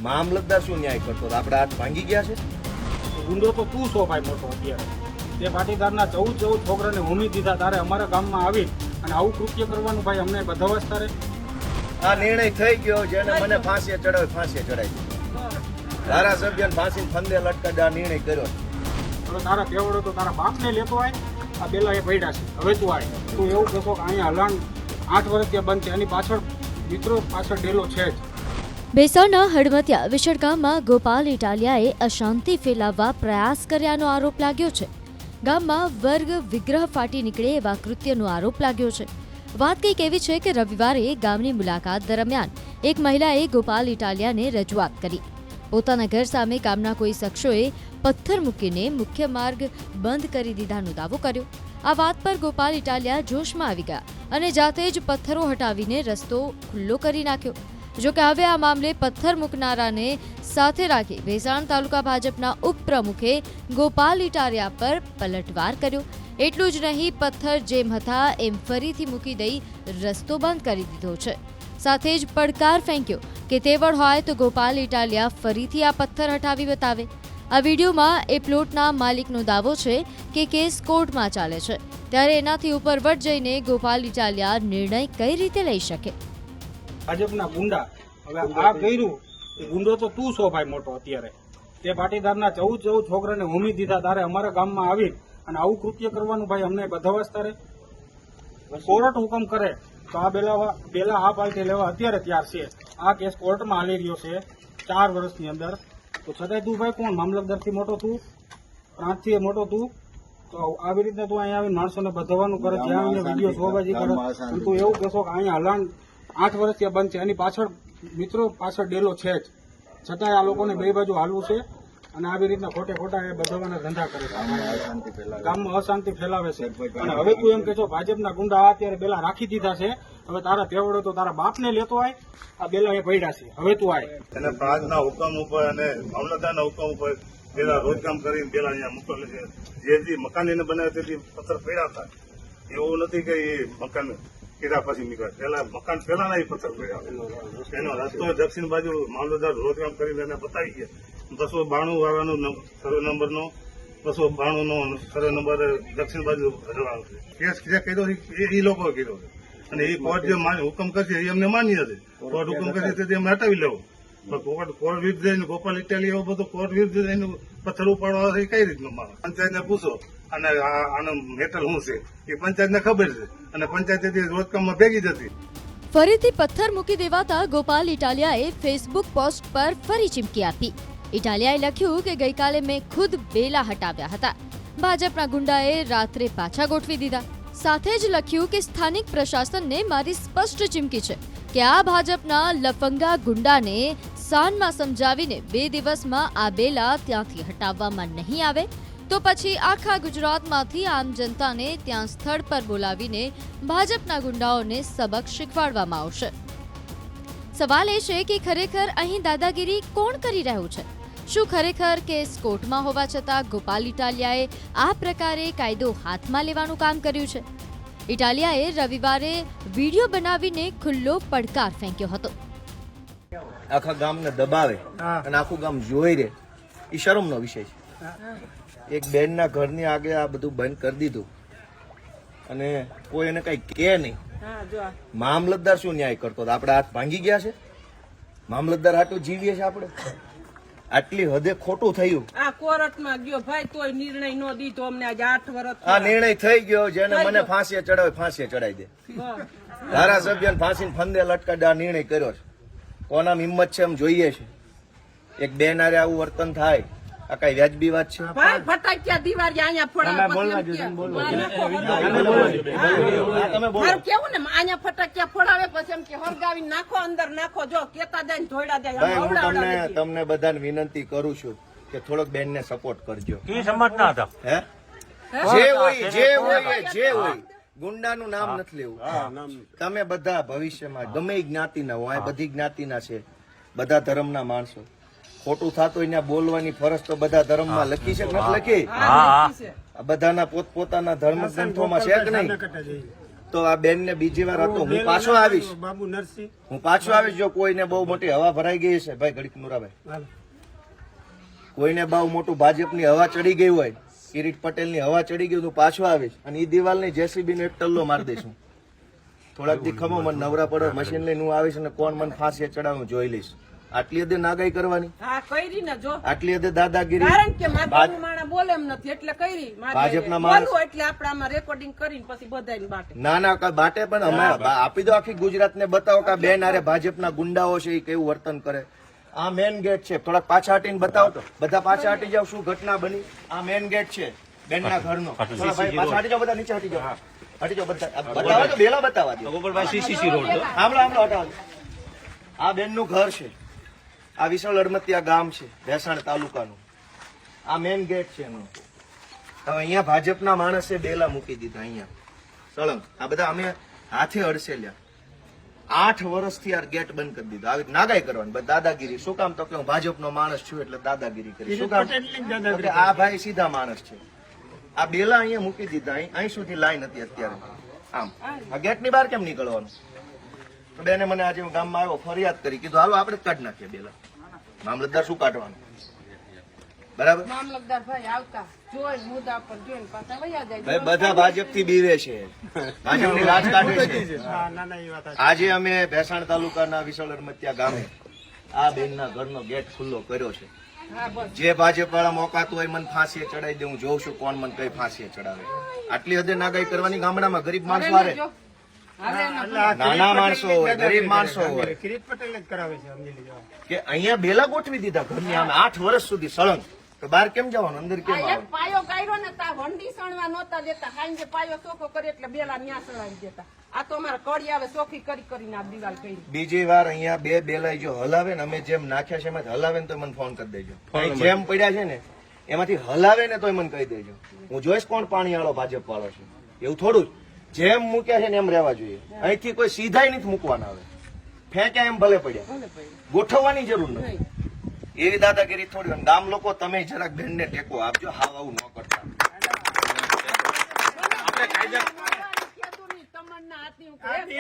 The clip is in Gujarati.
મામલતદાર શું ન્યાય કરતો? આપણે હાથ ભાંગી ગયા છે. ગુંડો તો તું છો ભાઈ મોટો અત્યારે. તે પાટીદારના 14 છોકરાને હોમી દીધા, તારે અમારા ગામમાં આવી અને આવું કૃત્ય કરવાનું ભાઈ અમને બધાવસ તારે. આ નિર્ણય થઈ ગયો, જેને મને ફાંસીએ ચડાવી ફાંસીએ ચડાવી દીધો. ધારાસભ્યને ફાંસીને ફંદે લટકાડે આ નિર્ણય કર્યો. હવે તારા કેવડો તો તારા બાપને લેતો આય. આ બેલા એ પડ્યા છે, હવે તું આય. તું એવું કહેશો કે અહીંયા હલાણ 8 વર્ષ ત્યાં બંધ છે, એની પાછળ મિત્રો પાછળ ડેલો છે જ. ભેસાણના હડમતિયા વિશળગામમાં ગોપાલ ઇટાલિયાએ અશાંતિ ફેલાવવા પ્રયાસ કર્યાનો આરોપ લાગ્યો છે. ગામમાં વર્ગ વિગ્રહ ફાટી નીકળે એવા કૃત્યનો આરોપ લાગ્યો છે. વાત કંઈક એવી છે કે રવિવારે ગામની મુલાકાત દરમિયાન એક મહિલાએ ગોપાલ ઇટાલિયાને રજૂઆત કરી. પોતાના ઘર સામે ગામના કોઈ શખ્સોએ પથ્થર મૂકીને મુખ્ય માર્ગ બંધ કરી દીધાનો દાવો કર્યો. આ વાત પર ગોપાલ ઇટાલિયા જોશમાં આવી ગયા અને જાતે જ પથ્થરો હટાવીને રસ્તો ખુલ્લો કરી નાખ્યો. જોકે હવે આ મામલે પથ્થર મૂકનારાને સાથે રાખી ભેસાણ તાલુકા ભાજપના ઉપપ્રમુખે ગોપાલ ઇટાલિયા પર પલટવાર કર્યો. એટલું જ નહીં, પથ્થર જેમ હતા એમ ફરીથી મૂકી દઈ રસ્તો બંધ કરી દીધો છે. સાથે જ પડકાર ફેંક્યો કે તેવડ હોય તો ગોપાલ ઇટાલિયા ફરીથી આ પથ્થર હટાવી બતાવે. આ વિડીયોમાં એ પ્લોટના માલિકનો દાવો છે કે કેસ કોર્ટમાં ચાલે છે, ત્યારે એનાથી ઉપરવટ જઈને ગોપાલ ઇટાલિયા નિર્ણય કઈ રીતે લઈ શકે? ભાજપના ગુંડા હવે આ કર્યું એ ગુંડો તો તું છો ભાઈ મોટો અત્યારે. તે પાટીદારના 14 છોકરાને હોમી દીધા, તારે અમારા ગામમાં આવી અને આવું કૃત્ય કરવાનું ભાઈ અમને બધાવસ તારે. કોર્ટ હુકમ કરે તો આ બેલા આ પાર્ટી લેવા અત્યારે તૈયાર છે. આ કેસ કોર્ટમાં હાલી રહ્યો છે 4 વર્ષની અંદર. તો છતાંય તું ભાઈ કોણ? મામલતદારથી મોટો તું, પ્રાંતથી મોટો તું. તો આવી રીતે તું અહીંયા આવીને માણસોને બધાવવાનું કરે, જ્યાં વિડીયો શોબાજી કરે. અને તું એવું કહેશો કે અહીંયા હલાણ 8 વર્ષ ત્યાં બંધ છે, એની પાછળ મિત્રો પાછળ ડેલો છે જ. છતાંય આ લોકોને બે બાજુ હાલવું છે અને આવી રીતના ખોટા એ બધાવાના ધંધા કરે છે, ગામમાં અશાંતિ ફેલાવે છે. અને હવે તું એમ કહેશો ભાજપના ગુંડા અત્યારે બેલા રાખી દીધા છે, હવે તારા તેવડો તો તારા બાપને લેતો આય. આ બેલા એ પડ્યા છે, હવે તું આય. અને પ્રાંતના હુકમ ઉપર અને મામલતદારના હુકમ ઉપર પેલા રોજકામ કરીને પેલા અહીંયા મોકલે છે. જે મકાન એને બનાવે તેથી પથ્થર પડ્યા હતા, એવું નથી કે એ મકાન કીધા પછી નીકળે. પેલા મકાન પેલાના પથ્થર પડ્યા. એનો રસ્તો દક્ષિણ બાજુ મામલતદાર રોજકામ કરીને એને બતાવી ગયા. 292 વાળાનો સર્વે નંબરનો 292 નો સર્વે નંબર દક્ષિણ બાજુ ભરવાનો છે. કેસ જે કર્યો એ લોકો કર્યો છે અને એ કોર્ટ જે હુકમ કરશે એ અમને માન્ય છે. કોર્ટ હુકમ કરશે તે અમે હટાવી લેવું. કોર્ટ વિરુદ્ધ જઈને ગોપાલ ઇટાલી એવો બધો કોર્ટ વિરુદ્ધ જઈને પથ્થર ઉપાડવા કઈ રીતનું મારો પંચાયતને પૂછો. અને આનો મેટર શું છે એ પંચાયતને ખબર છે અને પંચાયત રોજકામમાં ભેગી જતી. ફરીથી પથ્થર મૂકી દેવાતા ગોપાલ ઇટાલિયાએ ફેસબુક પોસ્ટ પર ફરી ચીમકી આપી. ઇટાલિયાએ લખ્યું કે ગઈકાલે મેં ખુદ બેલા હટાવ્યા હતા, ભાજપના ગુંડાએ રાત્રે પાછા ગોઠવી દીધા. સાથે જ લખ્યું કે સ્થાનિક પ્રશાસનને મારી સ્પષ્ટ ચીમકી છે કે આ ભાજપના લફંગા ગુંડાને સાનમાં સમજાવીને 2 દિવસમાં આ બેલા ત્યાંથી હટાવવામાં નહીં આવે તો પછી આખા ગુજરાતમાંથી આમ જનતાને ત્યાં સ્થળ પર બોલાવીને ભાજપના ગુંડાઓને સબક શીખવાડવામાં આવશે. સવાલ એ છે કે ખરેખર અહીં દાદાગીરી કોણ કરી રહ્યું છે? શું ખરેખર કેસ કોર્ટમાં હોવા છતાં ગોપાલ ઇટાલિયાએ આ પ્રકારે કાયદો હાથમાં લેવાનું કામ કર્યું છે? ઇટાલિયાએ રવિવારે વિડીયો બનાવીને ખુલ્લો પડકાર ફેંક્યો હતો. આખા ગામને દબાવે અને આખું ગામ જોઈ રહે, એ શરમનો વિષય છે. એક બેનના ઘરની આગે આ બધું બંધ કરી દીધું અને કોઈ એને કઈ કે નહીં. મામલતદાર શું ન્યાય કરતો? આપણે હાથ ભાંગી ગયા છે. મામલતદાર આટલું જીવીએ છે આપણે. આટલી હદે ખોટું થયું. આ કોર્ટમાં ગયો ભાઈ તોય નિર્ણય નો દીધો અમને આજે 8 વર્ષ. આ નિર્ણય થઈ ગયો, જેને મને ફાંસીએ ચડાવે ફાંસીએ ચડાવી દે. ધારાસભ્યને ફાંસીને ફંદે લટકાડે આ નિર્ણય કર્યો છે. કોના હિંમત છે એમ જોઈએ છે. એક બેન આરે આવું વર્તન થાય, આ કઈ વ્યાજબી વાત છે? ભાઈ ફટાક્યા દિવાળી અહીંયા ફોડાવે. મારું કેવું ને અહીંયા ફટાક્યા ફોડાવે પછી એમ કે હરગાવી નાખો, અંદર નાખો. જો કેતા જાય ધોઈડા જાય. તમને બધાને વિનંતી કરું છું કે થોડોક બેનને સપોર્ટ કરજો. સમજના હતા હે જે હોય ગુંડાનું નામ નથી લેવું. તમે બધા ભવિષ્યમાં ગમે જ્ઞાતિના હો, આ બધી જ્ઞાતિના છે, બધા ધર્મના માણસો. ખોટું થતું એને બોલવાની ફરજ તો બધા ધર્મમાં લખી છે કે નથી લખી? બધાના પોતપોતાના ધર્મ ગ્રંથોમાં છે કે નહીં? તો આ બેન ને બીજી વાર હતો. હું પાછો આવીશ, બાબુ નરસિંહ હું પાછો આવીશ. જો કોઈને બહુ મોટી હવા ભરાઈ ગઈ છે ભાઈ ઘડીક નુરાભાઈ, કોઈને બહુ મોટું ભાજપની હવા ચડી ગઈ હોય, કિરીટ પટેલની હવા ચડી ગઈ, હું પાછો આવીશ અને એ દિવાલની જેસીબી નો એક ટલ્લો મારી દઈશું. થોડાક દી ખમો, મને નવરા પડે મશીન લઈને હું આવીશ અને કોણ મને ફાંસી ચડાવું જોઈ લઈશ. આટલી હદે નાગાઈ કરવાની, હા કરી ને જો, આટલી હદે દાદાગીરી. કારણ કે માતાનું માણા બોલે એમ નથી એટલે કરી. ભાજપના માણસ એટલે આપણે આમાં રેકોર્ડિંગ કરીને પછી બધાને બાટે. ના ના બાટે પણ અમે આપી દો આખી ગુજરાતને બતાવો કે આ બેન આરે ભાજપના ગુંડાઓ છે એ કેવું વર્તન કરે. આ મેન ગેટ છે, થોડાક પાછા હટીને બતાવો તો. બધા પાછા હટી જાવ, શું ઘટના બની. આ મેન ગેટ છે બેનના ઘરનો. થોડા ભાઈ પાછા હટી જાવ, બધા નીચે હટી જાવ, હટી જાવ બધા. બતાવો તો, બેલા બતાવવા દો. હામળો હામળો હટાવો. આ બેનનું ઘર છે, આ વિશાળ અડમતિયા ગામ છે ભેસાણ તાલુકાનું. આ મેન ગેટ છે એનો. હવે અહીંયા ભાજપના માણસે બેલા મૂકી દીધા અહીંયા સળંગ. આ બધા અમે હાથે અડસેલ્યા. 8 વર્ષથી આ ગેટ બંધ કરી દીધો. આવી નાગાઈ કરવાની, બસ દાદાગીરી. શું કામ? તો કે હું ભાજપનો માણસ છું એટલે દાદાગીરી કરી. શું કામ? તો કે આ ભાઈ સીધા માણસ છે. આ બેલા અહીંયા મૂકી દીધા. અહીં સુધી લાઈન હતી અત્યારે. આમ આ ગેટની બહાર કેમ નીકળવાનું? તો બેને મને આજે હું ગામમાં આવ્યો, ફરિયાદ કરી, કીધું હાલો આપણે જ કાઢી નાખીએ બેલા. મામલતદાર શું કાઢવાનું? બરાબર. મામલતદાર ભાઈ આવતા જોઈને મુદ્દા પર જોઈને પાછા વયા જાય. ભાઈ બધા ભાજપ થી બીવે છે, ભાજપની લાજ કાઢે છે. આજે અમે ભેસાણ તાલુકાના વિશાળ અડમતિયા ગામે આ બેનના ઘરનો ગેટ ખુલ્લો કર્યો છે. હા બસ જે ભાજપ વાળા મોકાતું હોય મને ફાંસીએ ચડાવી દે, હું જોઉં છું કોણ મને કઈ ફાંસીએ ચડાવે. આટલી હદે નાગાઈ કરવાની ગામડામાં ગરીબ માણસો હારે, નાના માણસો હોય, ગરીબ માણસો હોય, કિરીટ પટેલ જ કરાવે છે, સમજી લેજો. કે અહીંયા બેલા ગોઠવી દીધા ઘરની આમ 8 વર્ષ સુધી સળંગ. તો બહાર કેમ જવાનું, અંદર કેમ આ એક આવવાનું? પાયો કાઢ્યો ને તા વંડી સણવા નહોતા દેતા. હાંજે પાયો ચોખ્ખો કરે એટલે બેલા ન્યા સળાવી દેતા. આ તો અમારા કડી આવે ચોખ્ખી કરી કરીને આ દિવાલ કરી. બીજી વાર અહીંયા બે બેલા જો હલાવે ને, અમે જેમ નાખ્યા છે એમાંથી હલાવે ને તો મને ફોન કરી દેજો. અહીં જેમ પડ્યા છે ને એમાંથી હલાવે ને તો મને કહી દેજો. હું જોઈશ કોણ પાણી વાળો ભાજપ વાળો છે. એવું થોડું જ જેમ મૂક્યા છે ને એમ રહેવા જોઈએ. અહીંથી કોઈ સીધાય નથી મૂકવાના. આવે ફેંક્યા એમ ભલે પડ્યા, ગોઠવવાની જરૂર નથી. એવી દાદાગીરી થોડી. ગામ લોકો તમે જરાક બેનને ટેકો આપજો, હાવ આવું ન કરતા. તમન્ના હાથની